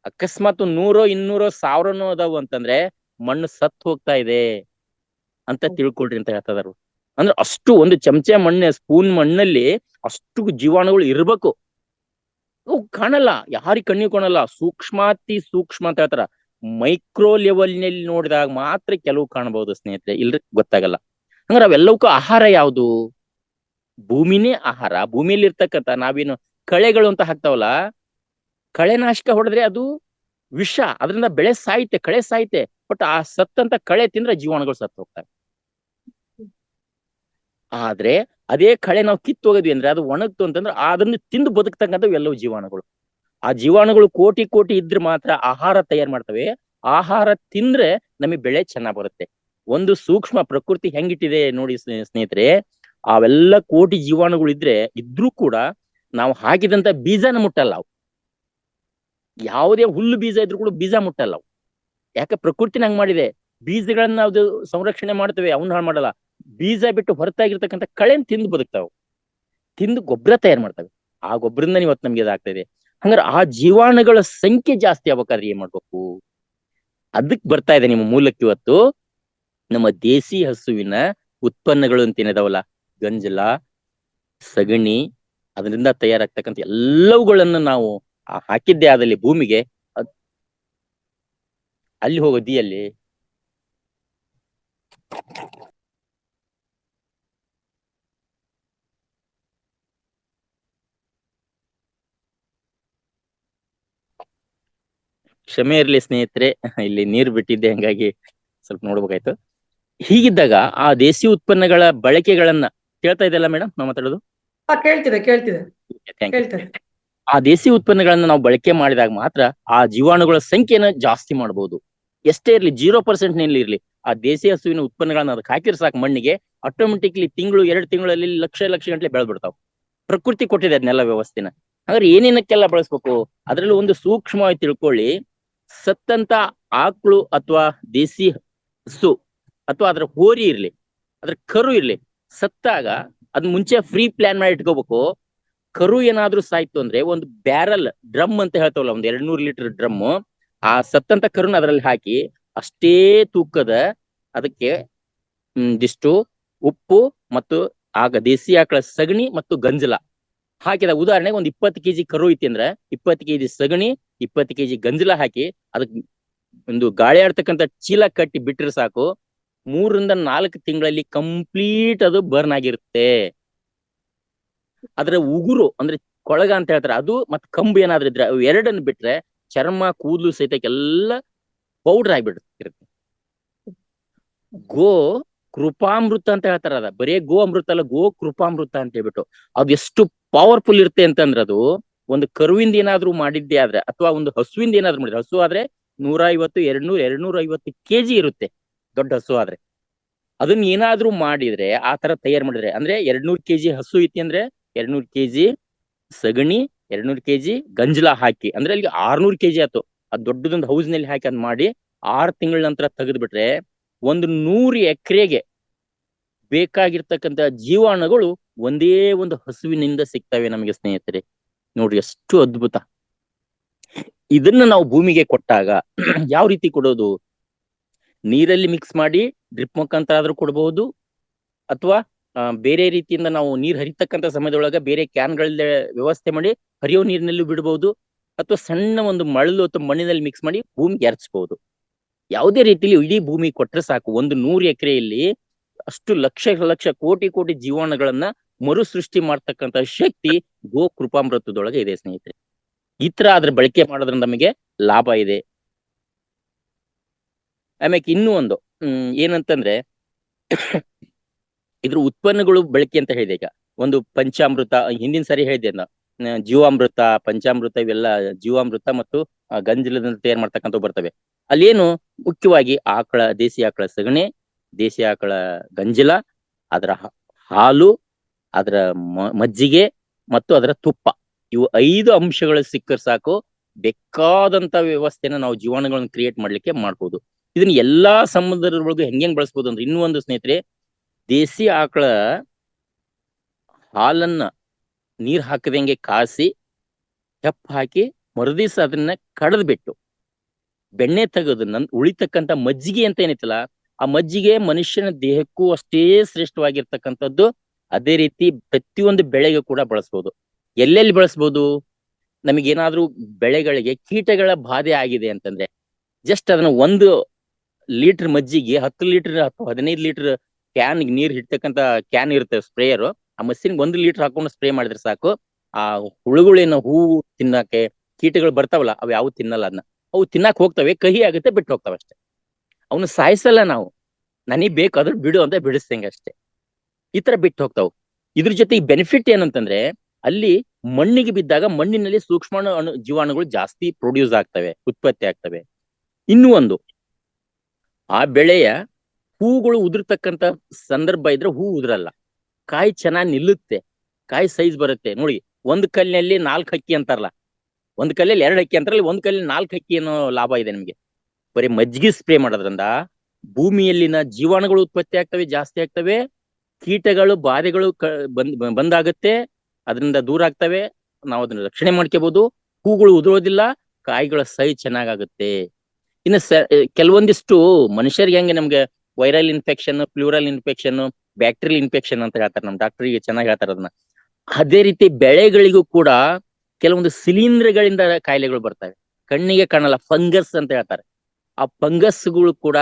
ಅಕಸ್ಮಾತ್ 100, 200, 1000 ಅದಾವು ಅಂತಂದ್ರೆ ಮಣ್ಣು ಸತ್ ಹೋಗ್ತಾ ಇದೆ ಅಂತ ತಿಳ್ಕೊಳ್ರಿ ಅಂತ ಹೇಳ್ತದಾರು. ಅಂದ್ರೆ ಅಷ್ಟು ಒಂದು ಚಮಚ ಸ್ಪೂನ್ ಮಣ್ಣಲ್ಲಿ ಅಷ್ಟು ಜೀವಾಣುಗಳು ಇರ್ಬೇಕು. ಅವು ಕಾಣಲ್ಲ, ಯಾರಿಗೆ ಕಣ್ಣಿಗೆ ಕಾಣಲ್ಲ, ಸೂಕ್ಷ್ಮಾತಿ ಸೂಕ್ಷ್ಮ ಅಂತ ಹೇಳ್ತಾರ. ಮೈಕ್ರೋ ಲೆವೆಲ್ ನಲ್ಲಿ ನೋಡಿದಾಗ ಮಾತ್ರ ಕೆಲವು ಕಾಣಬಹುದು ಸ್ನೇಹಿತರೆ, ಇಲ್ರಿ ಗೊತ್ತಾಗಲ್ಲ. ಹಂಗಾರೆ ಅವೆಲ್ಲವಕ್ಕೂ ಆಹಾರ ಯಾವುದು? ಭೂಮಿನೇ ಆಹಾರ. ಭೂಮಿಯಲ್ಲಿ ಇರ್ತಕ್ಕಂಥ ನಾವೇನು ಕಳೆಗಳು ಅಂತ ಹಾಕ್ತಾವಲ್ಲ, ಕಳೆನಾಶಕ ಹೊಡೆದ್ರೆ ಅದು ವಿಷ, ಅದರಿಂದ ಬೆಳೆ ಸಾಯ್ತೆ, ಕಳೆ ಸಾಯ್ತೆ. ಬಟ್ ಆ ಸತ್ತಂತ ಕಳೆ ತಿಂದ್ರೆ ಜೀವಾಣುಗಳು ಸತ್ತು ಹೋಗ್ತವೆ. ಆದ್ರೆ ಅದೇ ಕಳೆ ನಾವು ಕಿತ್ತೋಗದ್ವಿ ಅಂದ್ರೆ, ಅದು ಒಣಗ್ತು ಅಂತಂದ್ರೆ ಅದನ್ನ ತಿಂದು ಬದುಕ್ತಕ್ಕಂಥವು ಎಲ್ಲವೂ ಜೀವಾಣುಗಳು. ಆ ಜೀವಾಣುಗಳು ಕೋಟಿ ಕೋಟಿ ಇದ್ರೆ ಮಾತ್ರ ಆಹಾರ ತಯಾರು ಮಾಡ್ತವೆ. ಆಹಾರ ತಿಂದ್ರೆ ನಮಗೆ ಬೆಳೆ ಚೆನ್ನಾಗ್ ಬರುತ್ತೆ. ಒಂದು ಸೂಕ್ಷ್ಮ ಪ್ರಕೃತಿ ಹೆಂಗಿಟ್ಟಿದೆ ನೋಡಿ ಸ್ನೇಹಿತರೆ, ಅವೆಲ್ಲ ಕೋಟಿ ಜೀವಾಣುಗಳು ಇದ್ರೂ ಕೂಡ ನಾವು ಹಾಕಿದಂತ ಬೀಜನ ಮುಟ್ಟಲ್ಲ ಅವು. ಯಾವುದೇ ಹುಲ್ಲು ಬೀಜ ಇದ್ರು ಕೂಡ ಬೀಜ ಮುಟ್ಟಲ್ಲ ಅವು. ಯಾಕೆ? ಪ್ರಕೃತಿನ ಹಂಗ್ ಮಾಡಿದೆ. ಬೀಜಗಳನ್ನ ನಾವು ಸಂರಕ್ಷಣೆ ಮಾಡ್ತೇವೆ, ಅವನ್ನ ಹಾಳು ಮಾಡಲ್ಲ. ಬೀಜ ಬಿಟ್ಟು ಹೊರತಾಗಿರ್ತಕ್ಕಂಥ ಕಳೆನ್ ತಿಂದು ಬದುಕ್ತಾವ, ತಿಂದು ಗೊಬ್ಬರ ತಯಾರು ಮಾಡ್ತವೆ. ಆ ಗೊಬ್ಬರದಿಂದ ಇವತ್ತು ನಮ್ಗೆ ಇದಾಗ್ತಾ ಇದೆ. ಹಂಗಾರೆ ಆ ಜೀವಾಣುಗಳ ಸಂಖ್ಯೆ ಜಾಸ್ತಿ ಆಗ್ಬೇಕಾದ್ರೆ ಏನ್ ಮಾಡ್ಬೇಕು? ಅದಕ್ ಬರ್ತಾ ಇದೆ ನಿಮ್ಮ ಮೂಲಕ್ಕೆ ಇವತ್ತು ನಮ್ಮ ದೇಸಿ ಹಸುವಿನ ಉತ್ಪನ್ನಗಳು ಅಂತ ಏನಿದಾವಲ್ಲ, ಗಂಜಲ, ಸಗಣಿ, ಅದರಿಂದ ತಯಾರಾಗ್ತಕ್ಕಂಥ ಎಲ್ಲವುಗಳನ್ನು ನಾವು ಹಾಕಿದ್ದೆ ಆದಲ್ಲಿ ಭೂಮಿಗೆ, ಅಲ್ಲಿ ಹೋಗೋದಿಯಲ್ಲಿ ಕ್ಷಮೆ ಇರ್ಲಿ ಸ್ನೇಹಿತರೆ, ಇಲ್ಲಿ ನೀರು ಬಿಟ್ಟಿದ್ದೆ, ಹಂಗಾಗಿ ಸ್ವಲ್ಪ ನೋಡ್ಬೇಕಾಯ್ತು. ಹೀಗಿದ್ದಾಗ ಆ ದೇಸಿ ಉತ್ಪನ್ನಗಳ ಬಳಕೆಗಳನ್ನ ಕೇಳ್ತಾ ಇದೆಯಲ್ಲ ಮೇಡಮ್ ನಾವು ಮಾತಾಡೋದು? ಕೇಳ್ತಿದೆ ಕೇಳ್ತಿದೆ ಥ್ಯಾಂಕ್ ಯು. ಕೇಳ್ತಾರೆ. ಆ ದೇಸಿ ಉತ್ಪನ್ನಗಳನ್ನ ನಾವು ಬಳಕೆ ಮಾಡಿದಾಗ ಮಾತ್ರ ಆ ಜೀವಾಣುಗಳ ಸಂಖ್ಯೆನ ಜಾಸ್ತಿ ಮಾಡಬಹುದು. ಎಷ್ಟೇ ಇರ್ಲಿ, 0% ನಲ್ಲಿ ಇರ್ಲಿ, ಆ ದೇಸಿ ಹಸುವಿನ ಉತ್ಪನ್ನಗಳನ್ನ ಅದಕ್ಕೆ ಹಾಕಿದ್ರೆ ಸಾಕು ಮಣ್ಣಿಗೆ, ಆಟೋಮೆಟಿಕ್ಲಿ ತಿಂಗಳು 2 ತಿಂಗಳಲ್ಲಿ ಲಕ್ಷ ಗಂಟಲೆ ಬೆಳೆದ್ಬಿಡ್ತಾವ. ಪ್ರಕೃತಿ ಕೊಟ್ಟಿದೆ ಅದನ್ನೆಲ್ಲ ವ್ಯವಸ್ಥೆನ. ಹಾಗಾದ್ರೆ ಏನೇನಕ್ಕೆಲ್ಲ ಬಳಸ್ಬೇಕು? ಅದ್ರಲ್ಲಿ ಒಂದು ಸೂಕ್ಷ್ಮವಾಗಿ ತಿಳ್ಕೊಳ್ಳಿ. ಸತ್ತಂತ ಆಕಳು ಅಥವಾ ದೇಸಿ ಹಸು ಅಥವಾ ಅದ್ರ ಹೋರಿ ಇರ್ಲಿ, ಅದ್ರ ಕರು ಇರ್ಲಿ, ಸತ್ತಾಗ ಅದ್ ಮುಂಚೆ ಫ್ರೀ ಪ್ಲಾನ್ ಮಾಡಿ ಇಟ್ಕೋಬೇಕು. ಕರು ಏನಾದ್ರೂ ಸಾಯ್ತು ಅಂದ್ರೆ ಒಂದು ಬ್ಯಾರಲ್ ಡ್ರಮ್ ಅಂತ ಹೇಳ್ತಾವಲ್ಲ, ಒಂದ್ 200 ಲೀಟರ್ ಡ್ರಮ್, ಆ ಸತ್ತಂತ ಕರುನ ಅದ್ರಲ್ಲಿ ಹಾಕಿ ಅಷ್ಟೇ ತೂಕದ ಅದಕ್ಕೆ ಇದಿಷ್ಟು ಉಪ್ಪು ಮತ್ತು ಆಗ ದೇಸಿ ಆಕಳ ಸಗಣಿ ಮತ್ತು ಗಂಜಲ ಹಾಕಿದ. ಉದಾಹರಣೆಗೆ ಒಂದು 20 ಕೆಜಿ ಕರು ಐತಿ ಅಂದ್ರೆ 20 ಕೆಜಿ ಸಗಣಿ, 20 ಕೆಜಿ ಗಂಜಲ ಹಾಕಿ ಅದಕ್ಕೆ ಒಂದು ಗಾಳಿ ಆಡ್ತಕ್ಕಂಥ ಚೀಲ ಕಟ್ಟಿ ಬಿಟ್ರೆ ಸಾಕು, 3 ರಿಂದ 4 ತಿಂಗಳಲ್ಲಿ ಕಂಪ್ಲೀಟ್ ಅದು ಬರ್ನ್ ಆಗಿರುತ್ತೆ. ಅದ್ರ ಉಗುರು ಅಂದ್ರೆ ಕೊಳಗ ಅಂತ ಹೇಳ್ತಾರೆ, ಅದು ಮತ್ತೆ ಕಂಬು ಏನಾದ್ರೂ ಇದ್ರೆ ಅವು ಎರಡನ್ನು ಬಿಟ್ರೆ ಚರ್ಮ ಕೂದಲು ಸಹಿತಕ್ಕೆಲ್ಲ ಪೌಡರ್ ಆಗಿಬಿಟ್ಟಿರುತ್ತೆ. ಗೋ ಕೃಪಾಮೃತ ಅಂತ ಹೇಳ್ತಾರ. ಅದ ಬರೇ ಗೋ ಅಮೃತ ಅಲ್ಲ, ಗೋ ಕೃಪಾಮೃತ ಅಂತ ಹೇಳ್ಬಿಟ್ಟು ಅದು ಎಷ್ಟು ಪವರ್ಫುಲ್ ಇರುತ್ತೆ ಅಂತಂದ್ರೆ, ಅದು ಒಂದು ಕರುವಿಂದ ಏನಾದ್ರೂ ಮಾಡಿದ್ದೆ ಆದ್ರೆ ಅಥವಾ ಒಂದು ಹಸುವಿಂದ ಏನಾದ್ರು ಮಾಡಿದ್ರೆ, ಹಸು ಆದ್ರೆ 150, 200, 250 ಕೆಜಿ ಇರುತ್ತೆ ದೊಡ್ಡ ಹಸು ಆದ್ರೆ. ಅದನ್ನ ಏನಾದ್ರೂ ಮಾಡಿದ್ರೆ, ಆ ತರ ತಯಾರು ಮಾಡಿದ್ರೆ, ಅಂದ್ರೆ 200 ಕೆಜಿ ಹಸು ಐತಿ ಅಂದ್ರೆ 200 ಕೆಜಿ ಸಗಣಿ, 200 ಕೆಜಿ ಗಂಜಲ ಹಾಕಿ, ಅಂದ್ರೆ ಅಲ್ಲಿಗೆ 600 ಕೆಜಿ ಆಯ್ತು. ಅದ್ ದೊಡ್ಡದೊಂದು ಹೌಸ್ ನಲ್ಲಿ ಹಾಕಿ ಅದ್ ಮಾಡಿ 6 ತಿಂಗಳ ನಂತರ ತೆಗೆದು ಬಿಟ್ರೆ ಒಂದು 100 ಎಕರೆಗೆ ಬೇಕಾಗಿರ್ತಕ್ಕಂಥ ಜೀವಾಣುಗಳು ಒಂದೇ ಒಂದು ಹಸುವಿನಿಂದ ಸಿಗ್ತವೆ ನಮಗೆ ಸ್ನೇಹಿತರೆ. ನೋಡ್ರಿ ಎಷ್ಟು ಅದ್ಭುತ. ಇದನ್ನ ನಾವು ಭೂಮಿಗೆ ಕೊಟ್ಟಾಗ ಯಾವ ರೀತಿ ಕೊಡೋದು? ನೀರಲ್ಲಿ ಮಿಕ್ಸ್ ಮಾಡಿ ಡ್ರಿಪ್ ಮುಖಾಂತರ ಆದ್ರೂ ಕೊಡಬಹುದು, ಅಥವಾ ಬೇರೆ ರೀತಿಯಿಂದ ನಾವು ನೀರ್ ಹರಿತಕ್ಕಂಥ ಸಮಯದೊಳಗ ಬೇರೆ ಕ್ಯಾನ್ಗಳ ವ್ಯವಸ್ಥೆ ಮಾಡಿ ಹರಿಯೋ ನೀರಿನಲ್ಲೂ ಬಿಡಬಹುದು, ಅಥವಾ ಸಣ್ಣ ಒಂದು ಮರಳು ಅಥವಾ ಮಣ್ಣಿನಲ್ಲಿ ಮಿಕ್ಸ್ ಮಾಡಿ ಭೂಮಿಗೆ ಎರಚಬಹುದು. ಯಾವುದೇ ರೀತಿಯಲ್ಲಿ ಇಡೀ ಭೂಮಿ ಕೊಟ್ರೆ ಸಾಕು, ಒಂದು 100 ಎಕರೆಯಲ್ಲಿ ಅಷ್ಟು ಲಕ್ಷ ಕೋಟಿ ಜೀವಾಣುಗಳನ್ನ ಮರು ಸೃಷ್ಟಿ ಮಾಡ್ತಕ್ಕಂಥ ಶಕ್ತಿ ಗೋ ಕೃಪಾಮೃತದೊಳಗೆ ಇದೆ ಸ್ನೇಹಿತರೆ. ಈ ತರ ಅದ್ರ ಬಳಕೆ ಮಾಡೋದ್ರಿಂದ ನಮಗೆ ಲಾಭ ಇದೆ. ಆಮ್ಯಾಕೆ ಇನ್ನೂ ಒಂದು ಏನಂತಂದ್ರೆ ಇದ್ರ ಉತ್ಪನ್ನಗಳು ಬಳಕೆ ಅಂತ ಹೇಳಿದೆ. ಈಗ ಒಂದು ಪಂಚಾಮೃತ, ಹಿಂದಿನ ಸಾರಿ ಹೇಳಿದೆ ಜೀವಾಮೃತ, ಪಂಚಾಮೃತ, ಇವೆಲ್ಲ ಜೀವಾಮೃತ ಮತ್ತು ಗಂಜಲದಿಂದ ತಯಾರು ಮಾಡ್ತಕ್ಕಂಥ ಬರ್ತವೆ. ಅಲ್ಲೇನು ಮುಖ್ಯವಾಗಿ ದೇಸಿ ಆಕಳ ಸಗಣಿ, ದೇಸಿ ಆಕಳ ಗಂಜಲ, ಅದರ ಹಾಲು, ಅದರ ಮಜ್ಜಿಗೆ ಮತ್ತು ಅದರ ತುಪ್ಪ, ಇವು 5 ಅಂಶಗಳು ಸಿಕ್ಕರೆ ಸಾಕು, ಬೇಕಾದಂತ ವ್ಯವಸ್ಥೆನ ನಾವು ಜೀವಾಣುಗಳನ್ನ ಕ್ರಿಯೇಟ್ ಮಾಡ್ಲಿಕ್ಕೆ ಮಾಡ್ಬೋದು. ಇದನ್ನ ಎಲ್ಲಾ ಸಂದರ್ಭದೊಳಗೂ ಹೆಂಗ್ ಬಳಸ್ಬೋದು ಅಂದ್ರೆ, ಇನ್ನೂ ಒಂದು ಸ್ನೇಹಿತರೆ, ದೇಸಿ ಆಕಳ ಹಾಲನ್ನ ನೀರ್ ಹಾಕದಂಗೆ ಕಾಸಿ ಹೆಪ್ಪ ಹಾಕಿ ಮರುದಿವ್ಸ ಅದನ್ನ ಕಡದ್ ಬಿಟ್ಟು ಬೆಣ್ಣೆ ತೆಗೆದು ಉಳಿತಕ್ಕಂಥ ಮಜ್ಜಿಗೆ ಅಂತ ಏನೈತಲ್ಲ, ಆ ಮಜ್ಜಿಗೆ ಮನುಷ್ಯನ ದೇಹಕ್ಕೂ ಅಷ್ಟೇ ಶ್ರೇಷ್ಠವಾಗಿರ್ತಕ್ಕಂಥದ್ದು. ಅದೇ ರೀತಿ ಪ್ರತಿಯೊಂದು ಬೆಳೆಗೆ ಕೂಡ ಬಳಸ್ಬೋದು. ಎಲ್ಲೆಲ್ಲಿ ಬಳಸ್ಬೋದು? ನಮಗೇನಾದ್ರೂ ಬೆಳೆಗಳಿಗೆ ಕೀಟಗಳ ಬಾಧೆ ಆಗಿದೆ ಅಂತಂದ್ರೆ, ಜಸ್ಟ್ ಅದನ್ನ 1 ಲೀಟರ್ ಮಜ್ಜಿಗೆ 10 ಲೀಟರ್ ಅಥವಾ 15 ಲೀಟರ್ ಕ್ಯಾನ್ ನೀರ್ ಇಡ್ತಕ್ಕಂಥ ಕ್ಯಾನ್ ಇರುತ್ತೆ ಸ್ಪ್ರೇಯರ್, ಆ ಮಷಿನ್ 1 ಲೀಟರ್ ಹಾಕೊಂಡು ಸ್ಪ್ರೇ ಮಾಡಿದ್ರೆ ಸಾಕು, ಆ ಹುಳುಗಳೇನು ಹೂವು ತಿನ್ನಕ್ಕೆ ಕೀಟಗಳು ಬರ್ತಾವಲ್ಲ, ಅವ್ ಯಾವ ತಿನ್ನಲ್ಲ. ಅದನ್ನ ಅವು ತಿನ್ನಕ್ ಹೋಗ್ತವೆ, ಕಹಿ ಆಗುತ್ತೆ, ಬಿಟ್ಟು ಹೋಗ್ತಾವ ಅಷ್ಟೇ. ಅವನು ಸಾಯಿಸಲ್ಲ. ನಾವು ನನಗ್ ಬೇಕು ಅದ್ರ ಬಿಡು ಅಂತ ಬಿಡಿಸ್ತಂಗೆ ಅಷ್ಟೇ. ಈ ತರ ಬಿಟ್ಟು ಹೋಗ್ತಾವ. ಇದ್ರ ಜೊತೆ ಬೆನಿಫಿಟ್ ಏನಂತಂದ್ರೆ, ಅಲ್ಲಿ ಮಣ್ಣಿಗೆ ಬಿದ್ದಾಗ ಮಣ್ಣಿನಲ್ಲಿ ಸೂಕ್ಷ್ಮಾಣು ಜೀವಾಣುಗಳು ಜಾಸ್ತಿ ಪ್ರೊಡ್ಯೂಸ್ ಆಗ್ತವೆ, ಉತ್ಪತ್ತಿ ಆಗ್ತವೆ. ಇನ್ನೂ ಒಂದು, ಆ ಬೆಳೆಯ ಹೂಗಳು ಉದುರ್ತಕ್ಕಂಥ ಸಂದರ್ಭ ಇದ್ರೆ ಹೂ ಉದುರಲ್ಲ, ಕಾಯಿ ಚೆನ್ನಾಗಿ ನಿಲ್ಲುತ್ತೆ, ಕಾಯಿ ಸೈಜ್ ಬರುತ್ತೆ. ನೋಡಿ, 1 ಕಲ್ಲಿನಲ್ಲಿ 4 ಹಕ್ಕಿ ಅಂತಾರಲ್ಲ, 1 ಕಲ್ಲಲ್ಲಿ 2 ಹಕ್ಕಿ ಅಂತಾರಲ್ಲ, 1 ಕಲ್ಲಲ್ಲಿ 4 ಹಕ್ಕಿ ಅನ್ನೋ ಲಾಭ ಇದೆ ನಿಮ್ಗೆ. ಬರೀ ಮಜ್ಜಿಗೆ ಸ್ಪ್ರೇ ಮಾಡೋದ್ರಿಂದ ಭೂಮಿಯಲ್ಲಿನ ಜೀವಾಣುಗಳು ಉತ್ಪತ್ತಿ ಆಗ್ತವೆ, ಜಾಸ್ತಿ ಆಗ್ತವೆ, ಕೀಟಗಳು ಬಾಧೆಗಳು ಬಂದಾಗುತ್ತೆ, ಅದರಿಂದ ದೂರ ಆಗ್ತವೆ, ನಾವು ಅದನ್ನ ರಕ್ಷಣೆ ಮಾಡ್ಕೋಬಹುದು, ಹೂಗಳು ಉದುರೋದಿಲ್ಲ, ಕಾಯಿಗಳ ಸೈಜ್ ಚೆನ್ನಾಗಾಗುತ್ತೆ. ಇನ್ನು ಕೆಲವೊಂದಿಷ್ಟು ಮನುಷ್ಯರಿಗೆ ಹೆಂಗೆ ನಮ್ಗೆ viral infection, plural infection, bacterial infection ಅಂತ ಹೇಳ್ತಾರೆ, ನಮ್ ಡಾಕ್ಟರ್ಗೆ ಚೆನ್ನಾಗಿ ಹೇಳ್ತಾರೆ ಅದನ್ನ. ಅದೇ ರೀತಿ ಬೆಳೆಗಳಿಗೂ ಕೂಡ ಕೆಲವೊಂದು ಶಿಲೀಂಧ್ರಗಳಿಂದ ಕಾಯಿಲೆಗಳು ಬರ್ತವೆ, ಕಣ್ಣಿಗೆ ಕಾಣಲ್ಲ, ಫಂಗಸ್ ಅಂತ ಹೇಳ್ತಾರೆ. ಆ ಫಂಗಸ್ಗಳು ಕೂಡ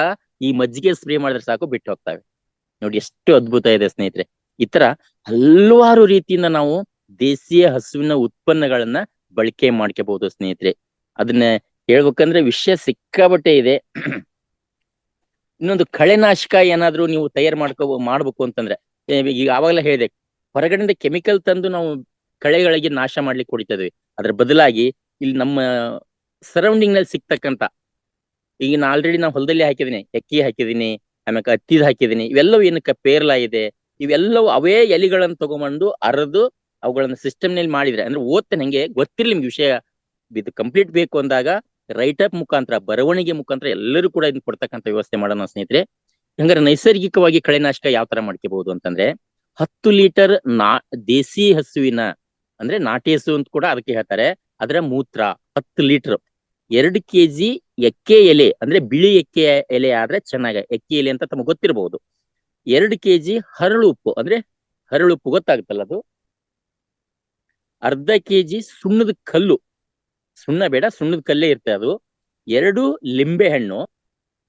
ಈ ಮಜ್ಜಿಗೆ ಸ್ಪ್ರೇ ಮಾಡಿದ್ರೆ ಸಾಕು ಬಿಟ್ಟು ಹೋಗ್ತವೆ. ನೋಡಿ ಎಷ್ಟು ಅದ್ಭುತ ಇದೆ ಸ್ನೇಹಿತರೆ. ಈ ತರ ಹಲವಾರು ರೀತಿಯಿಂದ ನಾವು ದೇಶೀಯ ಹಸುವಿನ ಉತ್ಪನ್ನಗಳನ್ನ ಬಳಕೆ ಮಾಡ್ಕೋಬಹುದು ಸ್ನೇಹಿತರೆ. ಅದನ್ನ ಹೇಳ್ಬೇಕಂದ್ರೆ ವಿಷಯ ಸಿಕ್ಕಾಬಟ್ಟೆ ಇದೆ. ಇನ್ನೊಂದು ಕಳೆನಾಶಕ ಏನಾದ್ರೂ ನೀವು ತಯಾರು ಮಾಡ್ಬೇಕು ಅಂತಂದ್ರೆ, ಈಗ ಆವಾಗಲೇ ಹೇಳಿದೆ, ಹೊರಗಡೆಯಿಂದ ಕೆಮಿಕಲ್ ತಂದು ನಾವು ಕಳೆಗಳಿಗೆ ನಾಶ ಮಾಡ್ಲಿಕ್ಕೆ ಹೊಡಿತಾ ಇದ್ವಿ. ಅದ್ರ ಬದಲಾಗಿ ಇಲ್ಲಿ ನಮ್ಮ ಸರೌಂಡಿಂಗ್ ನಲ್ಲಿ ಸಿಗ್ತಕ್ಕಂತ, ಈಗ ನಾ ಆಲ್ರೆಡಿ ನಾವು ಹೊಲದಲ್ಲಿ ಹಾಕಿದೀನಿ, ಎಕ್ಕಿ ಹಾಕಿದೀನಿ, ಆಮೇಲೆ ಹತ್ತಿದ್ ಹಾಕಿದೀನಿ, ಇವೆಲ್ಲವೂ ಏನಕ್ಕೆ ಪೇರ್ಲ ಇದೆ, ಇವೆಲ್ಲವೂ ಅವೇ ಎಲಿಗಳನ್ನು ತಗೊಂಬಂದು ಅರೆದು ಅವುಗಳನ್ನ ಸಿಸ್ಟಮ್ ನಲ್ಲಿ ಮಾಡಿದ್ರೆ, ಅಂದ್ರೆ ಓದ್ತೇನೆ ನಂಗೆ ಗೊತ್ತಿರ್ಲಿ ನಿಮ್ಗೆ ವಿಷಯ, ಇದು ಕಂಪ್ಲೀಟ್ ಬೇಕು ಅಂದಾಗ ರೈಟ್ ಅಪ್ ಮುಖಾಂತರ, ಬರವಣಿಗೆ ಮುಖಾಂತರ ಎಲ್ಲರೂ ಕೂಡ ಇದನ್ನ ಕೊಡ್ತಕ್ಕಂಥ ವ್ಯವಸ್ಥೆ ಮಾಡೋಣ ಸ್ನೇಹಿತರೆ. ಹಂಗಾರೆ ನೈಸರ್ಗಿಕವಾಗಿ ಕಳೆನಾಶಕ ಯಾವ ತರ ಮಾಡ್ಕೋಬಹುದು ಅಂತಂದ್ರೆ, 10 ಲೀಟರ್ ದೇಸಿ ಹಸುವಿನ, ಅಂದ್ರೆ ನಾಟಿ ಹಸು ಅಂತ ಕೂಡ ಅದಕ್ಕೆ ಹೇಳ್ತಾರೆ, ಅದರ ಮೂತ್ರ 10 ಲೀಟರ್, 2 ಕೆಜಿ ಎಕ್ಕೆ ಎಲೆ, ಅಂದ್ರೆ ಬಿಳಿ ಎಕ್ಕೆ ಎಲೆ ಆದ್ರೆ ಚೆನ್ನಾಗ, ಎಕ್ಕೆ ಎಲೆ ಅಂತ ತಮಗೆ ಗೊತ್ತಿರಬಹುದು, 2 ಕೆಜಿ ಹರಳು ಉಪ್ಪು, ಅಂದ್ರೆ ಹರಳು ಉಪ್ಪು ಗೊತ್ತಾಗುತ್ತಲ್ಲ ಅದು, ಅರ್ಧ ಕೆಜಿ ಸುಣ್ಣದ ಕಲ್ಲು, ಸುಣ್ಣ ಬೇಡ, ಸುಣ್ಣದ ಕಲ್ಲೇ ಇರುತ್ತೆ ಅದು, 2 ಲಿಂಬೆ ಹಣ್ಣು,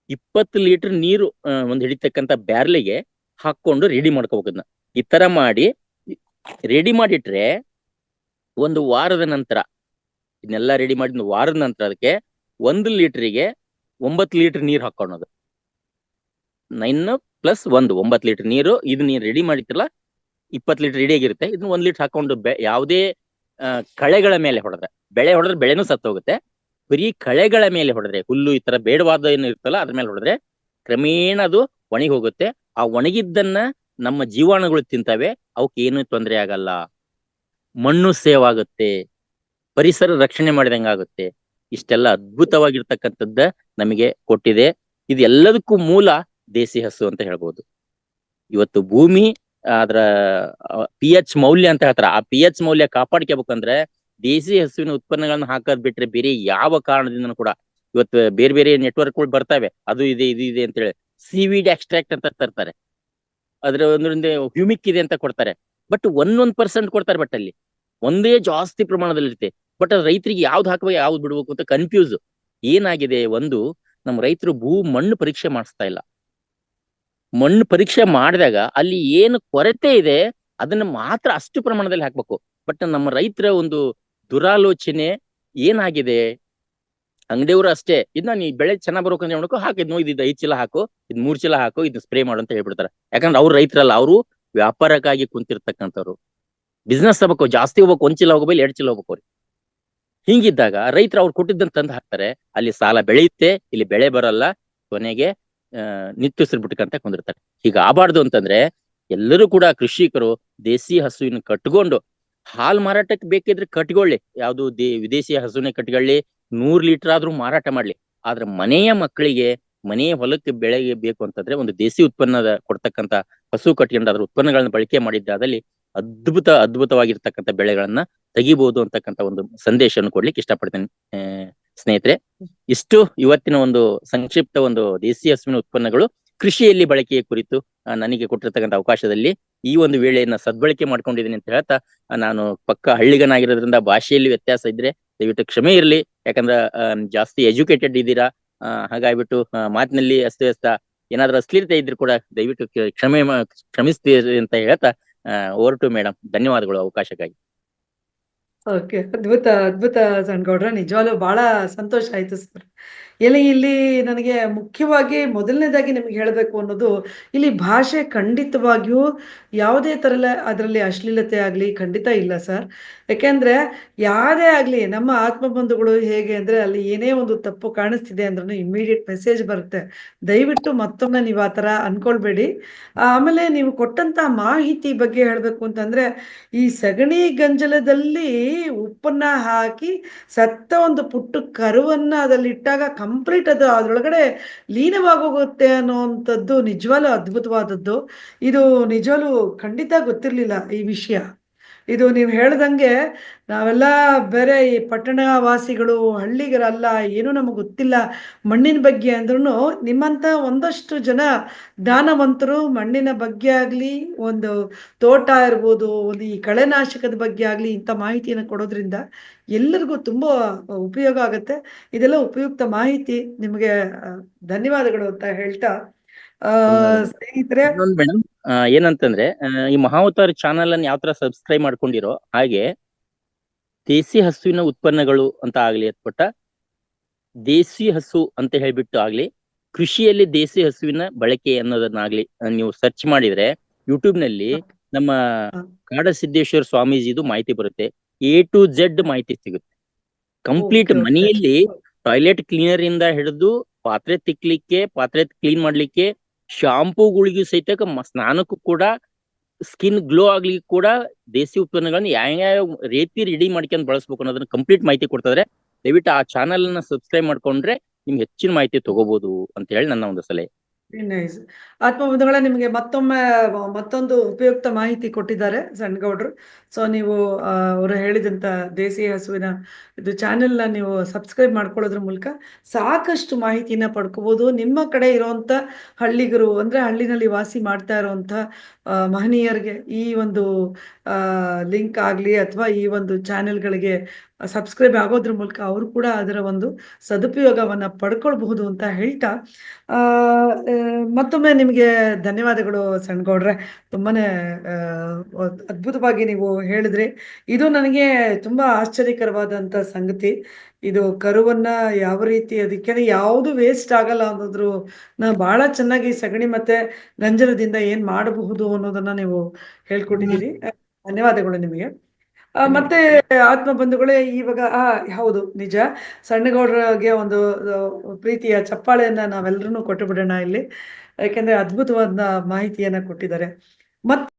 20 ಲೀಟರ್ ನೀರು ಒಂದು ಹಿಡಿತಕ್ಕಂತ ಬ್ಯಾರ್ಲಿಗೆ ಹಾಕೊಂಡು ರೆಡಿ ಮಾಡ್ಕೋಬೇಕು. ಅದನ್ನ ಈ ತರ ಮಾಡಿ ರೆಡಿ ಮಾಡಿಟ್ರೆ ಒಂದು ವಾರದ ನಂತರ, ಇದನ್ನೆಲ್ಲ ರೆಡಿ ಮಾಡಿದ ವಾರದ ನಂತರ ಅದಕ್ಕೆ 1 ಲೀಟರ್ಗೆ 9 ಲೀಟರ್ ನೀರು ಹಾಕೊಳ್ಳೋದು. 9 + 1 9 ಲೀಟರ್ ನೀರು. ಇದು ನೀರು ರೆಡಿ ಮಾಡಿತ್ತಲ್ಲ 20 ಲೀಟರ್ ರೆಡಿ ಆಗಿರುತ್ತೆ. ಇದನ್ನ 1 ಲೀಟರ್ ಹಾಕೊಂಡು ಯಾವುದೇ ಕಳೆಗಳ ಮೇಲೆ ಹೊಡೆದ್ರೆ, ಬೆಳೆ ಹೊಡೆದ್ರೆ ಬೆಳೆನೂ ಸತ್ತೋಗುತ್ತೆ, ಬರೀ ಕಳೆಗಳ ಮೇಲೆ ಹೊಡೆದ್ರೆ, ಹುಲ್ಲು ಈ ತರ ಬೇಡವಾದ ಏನು ಇರ್ತಲ್ಲ ಅದ್ರ ಮೇಲೆ ಹೊಡೆದ್ರೆ ಕ್ರಮೇಣ ಅದು ಒಣಗಿ ಹೋಗುತ್ತೆ. ಆ ಒಣಗಿದ್ದನ್ನ ನಮ್ಮ ಜೀವಾಣುಗಳು ತಿಂತವೆ, ಅವಕ್ಕೆ ಏನು ತೊಂದರೆ ಆಗಲ್ಲ, ಮಣ್ಣು ಸೇವ್ ಆಗುತ್ತೆ, ಪರಿಸರ ರಕ್ಷಣೆ ಮಾಡಿದಂಗಾಗುತ್ತೆ. ಇಷ್ಟೆಲ್ಲ ಅದ್ಭುತವಾಗಿರ್ತಕ್ಕಂಥದ್ದ ನಮಗೆ ಕೊಟ್ಟಿದೆ. ಇದು ಎಲ್ಲದಕ್ಕೂ ಮೂಲ ದೇಸಿ ಹಸು ಅಂತ ಹೇಳ್ಬೋದು. ಇವತ್ತು ಭೂಮಿ ಅದ್ರ pH ಮೌಲ್ಯ ಅಂತ ಹೇಳ್ತಾರ, ಆ pH ಮೌಲ್ಯ ಕಾಪಾಡ್ಕೋಬೇಕಂದ್ರೆ ದೇಸಿ ಹಸುವಿನ ಉತ್ಪನ್ನಗಳನ್ನ ಹಾಕೋದ್ ಬಿಟ್ರೆ ಬೇರೆ ಯಾವ ಕಾರಣದಿಂದನೂ ಕೂಡ, ಇವತ್ತು ಬೇರೆ ಬೇರೆ ನೆಟ್ವರ್ಕ್ಗಳು ಬರ್ತವೆ, ಅದು ಇದೆ ಇದು ಇದೆ ಅಂತ ಹೇಳಿ ಸಿವಿಡ್ ಎಕ್ಸ್ಟ್ರಾಕ್ಟ್ ಅಂತ ತರ್ತಾರೆ, ಅದ್ರ ಒಂದರಿಂದ ಹ್ಯೂಮಿಕ್ ಇದೆ ಅಂತ ಕೊಡ್ತಾರೆ, ಬಟ್ 1% ಕೊಡ್ತಾರೆ, ಬಟ್ ಅಲ್ಲಿ ಒಂದೇ ಜಾಸ್ತಿ ಪ್ರಮಾಣದಲ್ಲಿ ಇರುತ್ತೆ. ಬಟ್ ಅದು ರೈತರಿಗೆ ಯಾವ್ದು ಹಾಕಬೇಕು ಯಾವ್ದು ಬಿಡ್ಬೇಕು ಅಂತ ಕನ್ಫ್ಯೂಸ್. ಏನಾಗಿದೆ, ಒಂದು ನಮ್ಮ ರೈತರು ಮಣ್ಣು ಪರೀಕ್ಷೆ ಮಾಡಿಸ್ತಾ ಇಲ್ಲ. ಮಣ್ಣು ಪರೀಕ್ಷೆ ಮಾಡಿದಾಗ ಅಲ್ಲಿ ಏನು ಕೊರತೆ ಇದೆ ಅದನ್ನ ಮಾತ್ರ ಅಷ್ಟು ಪ್ರಮಾಣದಲ್ಲಿ ಹಾಕ್ಬೇಕು. ಬಟ್ ನಮ್ಮ ರೈತರ ಒಂದು ದುರಾಲೋಚನೆ ಏನಾಗಿದೆ, ಅಂಗಡಿಯವರು ಅಷ್ಟೇ, ಇದನ್ನ ನೀ ಬೆಳೆ ಚೆನ್ನಾಗ್ ಬರ್ಬೇಕಂತ ಹೇಳ್ಬೇಕು, ಹಾಕಿದ್ನು ಇದು 5 ಚೀಲ ಹಾಕು, ಇದು 3 ಚೀಲ ಹಾಕು, ಇದನ್ನ ಸ್ಪ್ರೇ ಮಾಡು ಅಂತ ಹೇಳ್ಬಿಡ್ತಾರೆ. ಯಾಕಂದ್ರೆ ಅವ್ರು ರೈತರಲ್ಲ, ಅವರು ವ್ಯಾಪಾರಕ್ಕಾಗಿ ಕುಂತಿರ್ತಕ್ಕಂಥವ್ರು. ಬಿಸ್ನೆಸ್ ಆಗ್ಬೇಕು, ಜಾಸ್ತಿ ಹೋಗ್ಬೇಕು, 1 ಚೀಲ ಹೋಗ್ಬೇಕು, 2 ಚೀಲ ಹೋಗ್ಬೇಕು ಅವ್ರಿಗೆ. ಹಿಂಗಿದ್ದಾಗ ರೈತರು ಅವ್ರು ಕೊಟ್ಟಿದ್ದಂತ ತಂದು ಹಾಕ್ತಾರೆ, ಅಲ್ಲಿ ಸಾಲ ಬೆಳೆಯುತ್ತೆ, ಇಲ್ಲಿ ಬೆಳೆ ಬರಲ್ಲ, ಕೊನೆಗೆ ನಿಟ್ಟುಸಿರು ಬಿಟ್ಕಂತ ಕುಂದಿರ್ತಾರೆ. ಹೀಗ ಆಗಬಾರ್ದು ಅಂತಂದ್ರೆ ಎಲ್ಲರೂ ಕೂಡ ಕೃಷಿಕರು ದೇಸಿ ಹಸುವಿನ ಕಟ್ಕೊಂಡು, ಹಾಲ್ ಮಾರಾಟಕ್ಕೆ ಬೇಕಿದ್ರೆ ಕಟ್ಕೊಳ್ಳಿ, ಯಾವ್ದು ವಿದೇಶಿ ಹಸುವಿನ ಕಟ್ಕೊಳ್ಳಿ, 100 ಲೀಟರ್ ಆದ್ರೂ ಮಾರಾಟ ಮಾಡ್ಲಿ. ಆದ್ರೆ ಮನೆಯ ಮಕ್ಕಳಿಗೆ, ಮನೆಯ ಹೊಲಕ್ಕೆ ಬೆಳೆಗೆ ಬೇಕು ಅಂತಂದ್ರೆ ಒಂದು ದೇಸಿ ಉತ್ಪನ್ನದ ಕೊಡ್ತಕ್ಕಂತ ಹಸು ಕಟ್ಕೊಂಡು ಅದ್ರ ಉತ್ಪನ್ನಗಳನ್ನ ಬಳಕೆ ಮಾಡಿದ್ದಾದಲ್ಲಿ ಅದ್ಭುತವಾಗಿರ್ತಕ್ಕಂಥ ಬೆಳೆಗಳನ್ನ ತೆಗಿಬಹುದು ಅಂತಕ್ಕಂಥ ಒಂದು ಸಂದೇಶವನ್ನು ಕೊಡ್ಲಿಕ್ಕೆ ಇಷ್ಟಪಡ್ತೇನೆ ಸ್ನೇಹಿತರೆ. ಇಷ್ಟು ಇವತ್ತಿನ ಒಂದು ಸಂಕ್ಷಿಪ್ತ ಒಂದು ದೇಸಿ ಹಸುವಿನ ಉತ್ಪನ್ನಗಳು ಕೃಷಿಯಲ್ಲಿ ಬಳಕೆಯ ಕುರಿತು ನನಗೆ ಕೊಟ್ಟಿರ್ತಕ್ಕಂಥ ಅವಕಾಶದಲ್ಲಿ ಈ ಒಂದು ವೇಳೆಯನ್ನ ಸದ್ಬಳಕೆ ಮಾಡ್ಕೊಂಡಿದ್ದೀನಿ ಅಂತ ಹೇಳ್ತಾ, ನಾನು ಪಕ್ಕ ಹಳ್ಳಿಗನಾಗಿರೋದ್ರಿಂದ ಭಾಷೆಯಲ್ಲಿ ವ್ಯತ್ಯಾಸ ಇದ್ರೆ ದಯವಿಟ್ಟು ಕ್ಷಮೆ ಇರಲಿ. ಯಾಕಂದ್ರೆ ಜಾಸ್ತಿ ಎಜುಕೇಟೆಡ್ ಇದ್ದೀರಾ, ಹಾಗಾಗ್ಬಿಟ್ಟು ಮಾತಿನಲ್ಲಿ ಅಸ್ತವ್ಯಸ್ತ ಏನಾದ್ರೂ ಅಶ್ಲೀಲತೆ ಇದ್ರು ಕೂಡ ದಯವಿಟ್ಟು ಕ್ಷಮಿಸ್ತೀರಿ ಅಂತ ಹೇಳ್ತಾ, ಓವರ್ ಟು ಮೇಡಮ್. ಧನ್ಯವಾದಗಳು ಅವಕಾಶಕ್ಕಾಗಿ. ಓಕೆ, ಅದ್ಭುತ ಅದ್ಭುತ ಸಣ್ಗೌಡ್ರ, ನಿಜವಾಗ್ಲೂ ಬಹಳ ಸಂತೋಷ ಆಯ್ತು ಸರ್. ಇಲ್ಲಿ ನನಗೆ ಮುಖ್ಯವಾಗಿ ಮೊದಲನೇದಾಗಿ ನಿಮ್ಗೆ ಹೇಳಬೇಕು ಅನ್ನೋದು, ಇಲ್ಲಿ ಭಾಷೆ ಖಂಡಿತವಾಗಿಯೂ ಯಾವುದೇ ಥರ ಅದರಲ್ಲಿ ಅಶ್ಲೀಲತೆ ಆಗಲಿ ಖಂಡಿತ ಇಲ್ಲ ಸರ್. ಯಾಕೆಂದರೆ ಯಾರೇ ಆಗಲಿ, ನಮ್ಮ ಆತ್ಮಬಂಧುಗಳು ಹೇಗೆ ಅಂದರೆ, ಅಲ್ಲಿ ಏನೇ ಒಂದು ತಪ್ಪು ಕಾಣಿಸ್ತಿದೆ ಅಂದ್ರೂ ಇಮ್ಮಿಡಿಯೇಟ್ ಮೆಸೇಜ್ ಬರುತ್ತೆ. ದಯವಿಟ್ಟು ಮತ್ತೊಮ್ಮೆ ನೀವು ಆ ಥರ ಅಂದ್ಕೊಳ್ಬೇಡಿ. ಆಮೇಲೆ ನೀವು ಕೊಟ್ಟಂಥ ಮಾಹಿತಿ ಬಗ್ಗೆ ಹೇಳಬೇಕು ಅಂತಂದರೆ, ಈ ಸಗಣಿ ಗಂಜಲದಲ್ಲಿ ಉಪ್ಪನ್ನ ಹಾಕಿ ಸತ್ತ ಒಂದು ಪುಟ್ಟ ಕರುವನ್ನು ಅದರಲ್ಲಿಟ್ಟಾಗ ಕಂಪ್ಲೀಟ್ ಅದು ಅದರೊಳಗಡೆ ಲೀನವಾಗೋಗುತ್ತೆ ಅನ್ನೋವಂಥದ್ದು ನಿಜವಾಗ್ಲೂ ಅದ್ಭುತವಾದದ್ದು. ಇದು ನಿಜವಾಗ್ಲೂ ಖಂಡಿತ ಗೊತ್ತಿರಲಿಲ್ಲ ಈ ವಿಷಯ. ಇದು ನೀವು ಹೇಳ್ದಂಗೆ ನಾವೆಲ್ಲ ಬೇರೆ ಈ ಪಟ್ಟಣ ವಾಸಿಗಳು, ಹಳ್ಳಿಗರಲ್ಲ, ಏನೂ ನಮಗೆ ಗೊತ್ತಿಲ್ಲ ಮಣ್ಣಿನ ಬಗ್ಗೆ ಅಂದ್ರೂ, ನಿಮ್ಮಂಥ ಒಂದಷ್ಟು ಜನ ಜ್ಞಾನವಂತರು ಮಣ್ಣಿನ ಬಗ್ಗೆ ಆಗಲಿ, ಒಂದು ತೋಟ ಇರ್ಬೋದು, ಒಂದು ಈ ಕಳೆನಾಶಕದ ಬಗ್ಗೆ ಆಗಲಿ ಇಂಥ ಮಾಹಿತಿಯನ್ನು ಕೊಡೋದ್ರಿಂದ ಎಲ್ಲರಿಗೂ ತುಂಬ ಉಪಯೋಗ ಆಗುತ್ತೆ. ಇದೆಲ್ಲ ಉಪಯುಕ್ತ ಮಾಹಿತಿ. ನಿಮಗೆ ಧನ್ಯವಾದಗಳು ಅಂತ ಹೇಳ್ತಾ, ಸ್ನೇಹಿತರೆ, ಮೇಡಮ್ ಏನಂತಂದ್ರೆ, ಈ ಮಹಾವತಾರ ಚಾನಲ್ ಅನ್ನು ಯಾವ ತರ ಸಬ್ಸ್ಕ್ರೈಬ್ ಮಾಡ್ಕೊಂಡಿರೋ ಹಾಗೆ ದೇಸಿ ಹಸುವಿನ ಉತ್ಪನ್ನಗಳು ಅಂತ ಆಗ್ಲಿ, ಅಥವಾ ದೇಸಿ ಹಸು ಅಂತ ಹೇಳ್ಬಿಟ್ಟು ಆಗ್ಲಿ, ಕೃಷಿಯಲ್ಲಿ ದೇಸಿ ಹಸುವಿನ ಬಳಕೆ ಅನ್ನೋದನ್ನಾಗ್ಲಿ ನೀವು ಸರ್ಚ್ ಮಾಡಿದ್ರೆ ಯೂಟ್ಯೂಬ್ ನಲ್ಲಿ ನಮ್ಮ ಹ. ಕಾಡಸಿದ್ದೇಶ್ವರ ಸ್ವಾಮೀಜಿದು ಮಾಹಿತಿ ಬರುತ್ತೆ. A to Z ಮಾಹಿತಿ ಸಿಗುತ್ತೆ. ಕಂಪ್ಲೀಟ್ ಓಕೆ ಓಕೆ ಮನೆಯಲ್ಲಿ ಟಾಯ್ಲೆಟ್ ಕ್ಲೀನರ್ ಇಂದ ಹಿಡಿದು ಪಾತ್ರೆ ತಿಕ್ಲಿಕ್ಕೆ, ಪಾತ್ರೆ ಕ್ಲೀನ್ ಮಾಡ್ಲಿಕ್ಕೆ, ಶಾಂಪೂಗಳಿಗೂ ಸಹಿತ ಸ್ನಾನಕ್ಕೂ ಕೂಡ, ಸ್ಕಿನ್ ಗ್ಲೋ ಆಗ್ಲಿಕ್ಕೆ ಕೂಡ ದೇಸಿ ಉತ್ಪನ್ನಗಳನ್ನ ಯಾವ ರೀತಿ ರೆಡಿ ಮಾಡ್ಕೊಂಡು ಬಳಸ್ಬೇಕು ಅನ್ನೋದನ್ನ ಕಂಪ್ಲೀಟ್ ಮಾಹಿತಿ ಕೊಡ್ತಾರೆ. ದಯವಿಟ್ಟು ಆ ಚಾನಲ್ ನ ಸಬ್ಸ್ಕ್ರೈಬ್ ಮಾಡ್ಕೊಂಡ್ರೆ ನಿಮ್ಗೆ ಹೆಚ್ಚಿನ ಮಾಹಿತಿ ತಗೋಬಹುದು ಅಂತ ಹೇಳಿ ನನ್ನ ಒಂದು ಸಲಹೆ. ನೈಸ್. ಆತ್ಮಬಂಧುಗಳೇ, ನಿಮಗೆ ಮತ್ತೊಂದು ಉಪಯುಕ್ತ ಮಾಹಿತಿ ಕೊಟ್ಟಿದ್ದಾರೆ ಸಣ್ಣಗೌಡ್ರು. ಸೊ ನೀವು ಅವರು ಹೇಳಿದಂತ ದೇಸಿ ಹಸುವಿನ ಇದು ಚಾನೆಲ್ನ ನೀವು ಸಬ್ಸ್ಕ್ರೈಬ್ ಮಾಡ್ಕೊಳ್ಳೋದ್ರ ಮೂಲಕ ಸಾಕಷ್ಟು ಮಾಹಿತಿನ ಪಡ್ಕೋಬಹುದು. ನಿಮ್ಮ ಕಡೆ ಇರುವಂತ ಹಳ್ಳಿಗರು, ಅಂದ್ರೆ ಹಳ್ಳಿನಲ್ಲಿ ವಾಸಿ ಮಾಡ್ತಾ ಇರುವಂತ ಮಹನೀಯರಿಗೆ ಈ ಒಂದು ಲಿಂಕ್ ಆಗ್ಲಿ ಅಥವಾ ಈ ಒಂದು ಚಾನೆಲ್ಗಳಿಗೆ ಸಬ್ಸ್ಕ್ರೈಬ್ ಆಗೋದ್ರ ಮೂಲಕ ಅವರು ಕೂಡ ಅದರ ಒಂದು ಸದುಪಯೋಗವನ್ನ ಪಡ್ಕೊಳ್ಬಹುದು ಅಂತ ಹೇಳ್ತಾ ಆ ಮತ್ತೊಮ್ಮೆ ನಿಮಗೆ ಧನ್ಯವಾದಗಳು ಸಣ್ಣಗೌಡ್ರೆ. ತುಂಬಾನೇ ಅದ್ಭುತವಾಗಿ ನೀವು ಹೇಳಿದ್ರಿ. ಇದು ನನಗೆ ತುಂಬಾ ಆಶ್ಚರ್ಯಕರವಾದಂತ ಸಂಗತಿ. ಇದು ಕರುವನ್ನ ಯಾವ ರೀತಿ ಅದಕ್ಕೆ ಯಾವುದು ವೇಸ್ಟ್ ಆಗಲ್ಲ ಅನ್ನೋದ್ರು ಬಹಳ ಚೆನ್ನಾಗಿ ಸಗಣಿ ಮತ್ತೆ ಗಂಜಲದಿಂದ ಏನ್ ಮಾಡಬಹುದು ಅನ್ನೋದನ್ನ ನೀವು ಹೇಳ್ಕೊಟ್ಟಿದ್ದೀರಿ. ಧನ್ಯವಾದಗಳು ನಿಮಗೆ. ಮತ್ತೆ ಆತ್ಮ ಬಂಧುಗಳೇ, ಇವಾಗ ಹೌದು, ನಿಜ, ಸಣ್ಣಗೌಡರಿಗೆ ಒಂದು ಪ್ರೀತಿಯ ಚಪ್ಪಾಳೆಯನ್ನ ನಾವೆಲ್ಲರೂ ಕೊಟ್ಟು ಬಿಡೋಣ ಇಲ್ಲಿ. ಯಾಕೆಂದ್ರೆ ಅದ್ಭುತವಾದ ಮಾಹಿತಿಯನ್ನ ಕೊಟ್ಟಿದ್ದಾರೆ. ಮತ್ತೆ